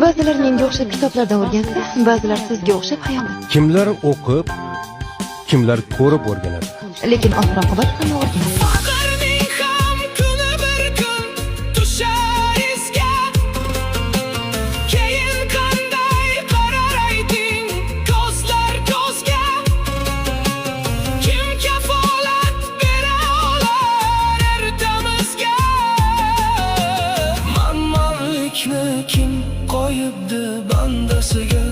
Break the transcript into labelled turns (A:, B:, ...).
A: Ba'zilar menga o'xshab kitoblardan o'rgansa, ba'zilar sizga o'xshab hayotdan.
B: Kimlar o'qib, kimlar ko'rib o'rganadi.
A: Lekin oxir-oqibat hamma o'rganadi.
C: Faqirning ham kuni bir kun tushar izga. Keyin qanday qarar ayting ko'zlar ko'zga. Kim kafolat bera olar ertamizga? Manmanlikni kim qo'yibdi bandasiga?